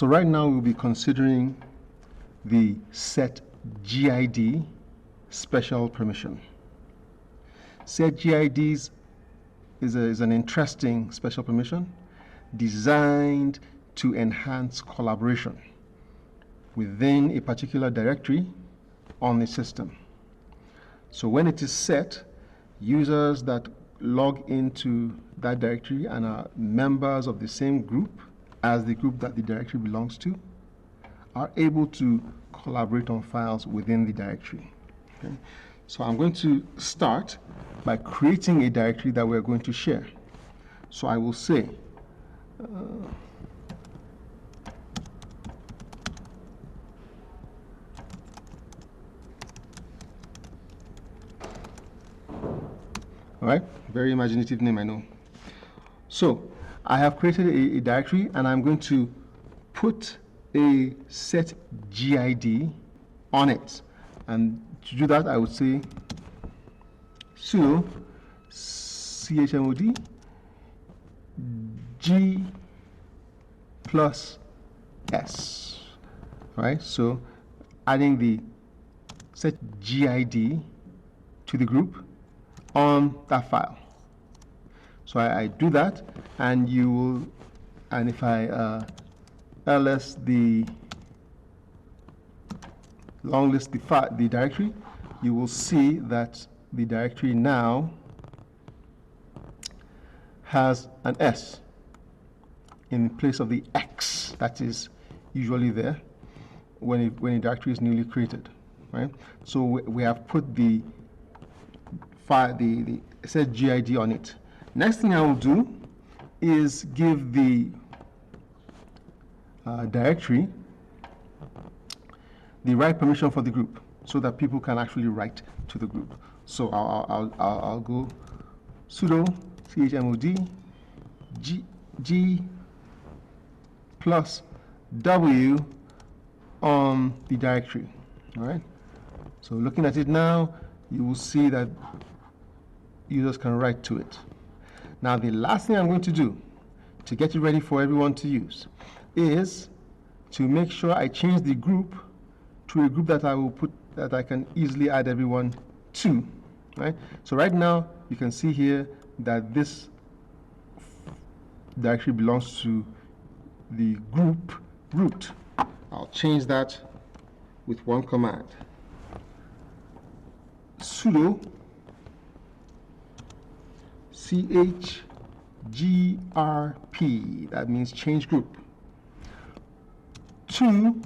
So right now we'll be considering the setgid special permission. Setgid is an interesting special permission designed to enhance collaboration within a particular directory on the system. So when it is set, users that log into that directory and are members of the same group as the group that the directory belongs to are able to collaborate on files within the directory. Okay? So I'm going to start by creating a directory that we're going to share. So I will say all right, very imaginative name, I know. So I have created a directory and I'm going to put a setgid on it. And to do that, I would say sudo chmod g plus s. All right, so adding the setgid to the group on that file. So I do that, and you will, and if I ls the long list the directory, you will see that the directory now has an S in place of the X that is usually there when a directory is newly created, right? So we have put the file, the setgid on it. Next thing I will do is give the directory the right permission for the group so that people can actually write to the group. So I'll go sudo chmod g plus w on the directory. All right. So looking at it now, you will see that users can write to it. Now the last thing I'm going to do to get it ready for everyone to use is to make sure I change the group to a group that I will put, that I can easily add everyone to, right? So right now you can see here that this directory belongs to the group root. I'll change that with one command. Sudo chgrp, that means change group, to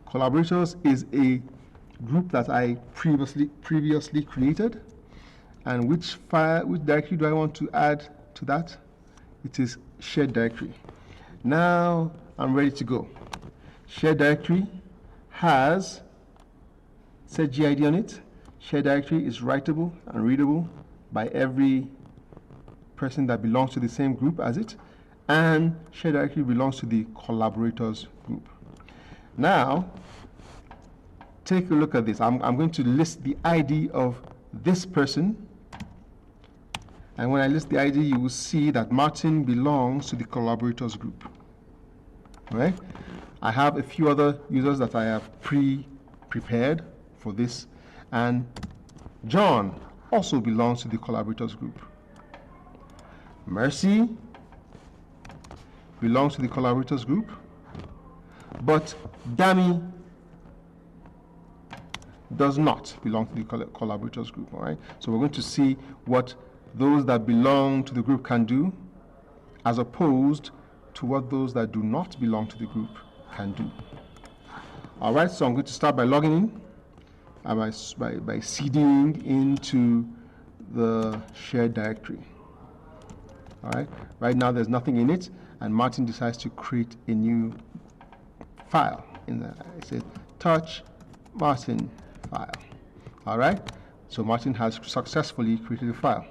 collaborators is a group that I previously created. And which directory do I want to add to that? It is shared directory. Now I'm ready to go. Shared directory has setgid on it. Shared directory is writable and readable by every person that belongs to the same group as it, and shared directory belongs to the collaborators group. Now, take a look at this. I'm going to list the ID of this person, and when I list the ID, you will see that Martin belongs to the collaborators group. All right? I have a few other users that I have prepared for this, and John also belongs to the collaborators group. Mercy belongs to the collaborators group, but Dami does not belong to the collaborators group. All right, so we're going to see what those that belong to the group can do as opposed to what those that do not belong to the group can do. All right, so I'm going to start by logging in, by cding into the shared directory. All right, right now there's nothing in it, and Martin decides to create a new file. In the, I said touch Martin file. All right, so Martin has successfully created a file.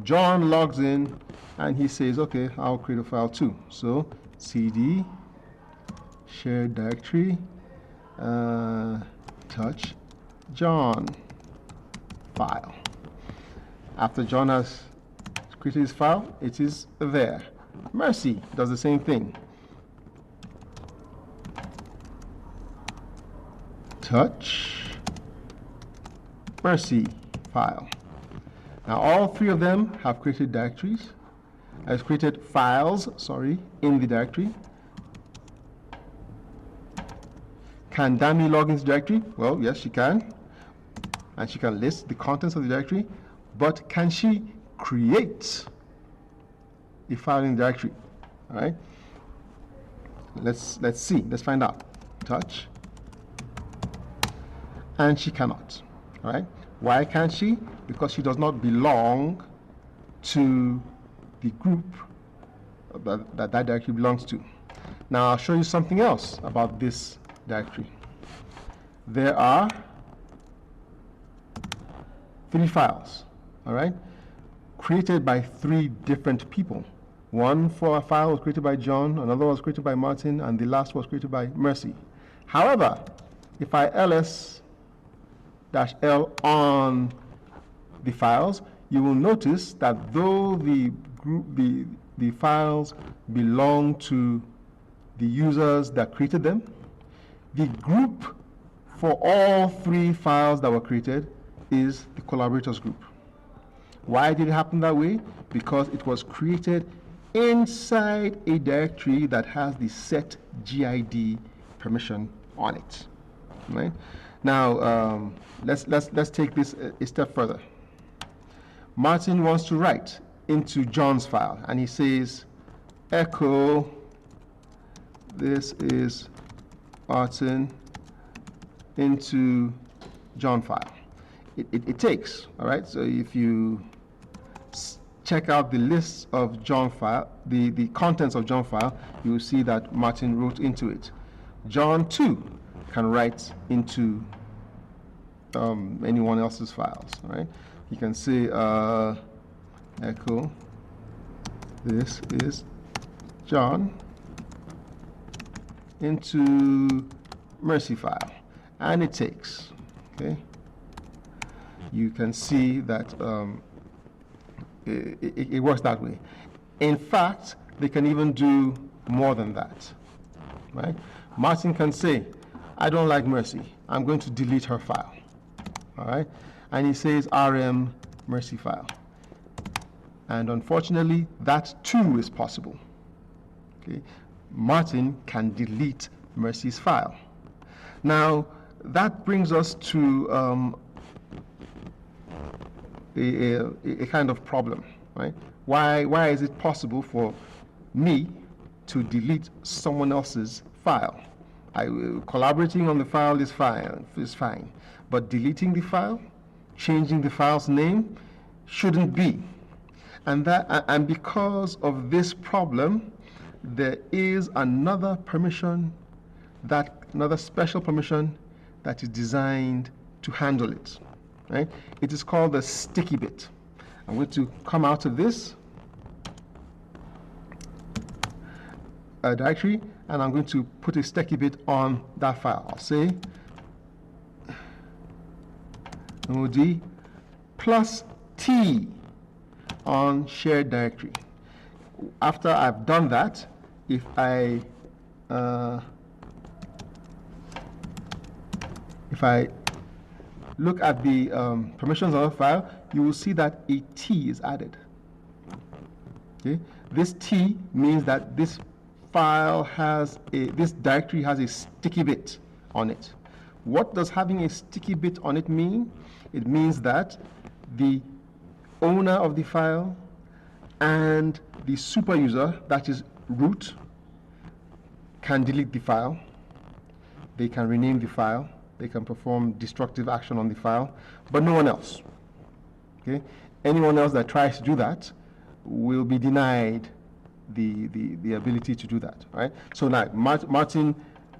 John logs in and he says, okay, I'll create a file too. So cd shared directory touch John file. After John has created his file, it is there. Mercy does the same thing. Touch, Mercy file. Now all three of them have created directories, has created files, in the directory. Can Dami log into the directory? Well, yes, she can. And she can list the contents of the directory, but can she create a file in the directory? All right. Let's see. Let's find out. Touch. And she cannot. All right. Why can't she? Because she does not belong to the group that directory belongs to. Now I'll show you something else about this directory. There are 3 files, all right, created by 3 different people. One for a file was created by John, another was created by Martin, and the last was created by Mercy. However, if I ls-l on the files, you will notice that though the files belong to the users that created them, the group for all 3 files that were created is the collaborators group. Why did it happen that way? Because it was created inside a directory that has the setgid permission on it. Right? Now let's take this a step further. Martin wants to write into John's file, and he says, echo, this is Martin, into John file. It takes, all right? So if you check out the list of John file, the contents of John file, you will see that Martin wrote into it. John too can write into anyone else's files, all right? You can say echo, this is John, into Mercy file, and it takes, okay? You can see that it works that way. In fact, they can even do more than that, right? Martin can say, I don't like Mercy, I'm going to delete her file, all right? And he says rm Mercy file. And unfortunately, that too is possible, okay? Martin can delete Mercy's file. Now, that brings us to a kind of problem, right? Why is it possible for me to delete someone else's file? Collaborating on the file is fine, but deleting the file, changing the file's name, shouldn't be. And because of this problem, there is another permission, another special permission that is designed to handle it. Right? It is called the sticky bit. I'm going to come out of this directory, and I'm going to put a sticky bit on that file. I'll say mod plus T on shared directory. After I've done that, if I look at the permissions of the file, you will see that a T is added. Okay? This T means that this directory has a sticky bit on it. What does having a sticky bit on it mean? It means that the owner of the file and the super user, that is root, can delete the file. They can rename the file. They can perform destructive action on the file, but no one else. Okay? Anyone else that tries to do that will be denied the ability to do that. Right? So now, Martin,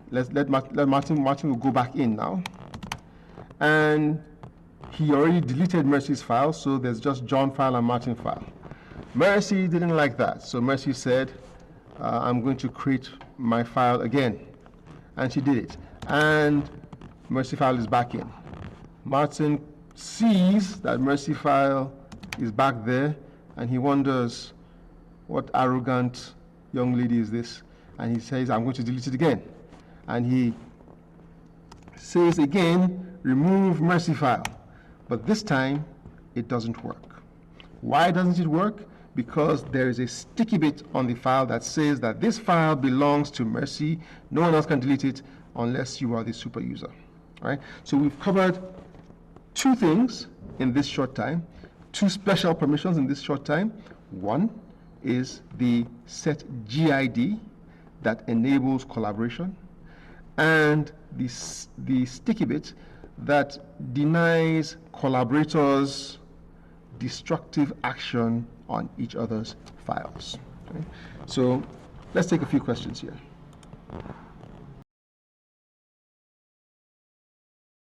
let Martin will go back in now, and he already deleted Mercy's file, so there's just John file and Martin file. Mercy didn't like that, so Mercy said, I'm going to create my file again, and she did it. And Mercy file is back in. Martin sees that Mercy file is back there, and he wonders, what arrogant young lady is this? And he says, I'm going to delete it again. And he says again, remove mercy file. But this time, it doesn't work. Why doesn't it work? Because there is a sticky bit on the file that says that this file belongs to mercy. No one else can delete it unless you are the super user. All right? So we've covered two things in this short time, two special permissions in this short time. One is the setgid that enables collaboration, and the sticky bit that denies collaborators destructive action on each other's files. Okay? So let's take a few questions here.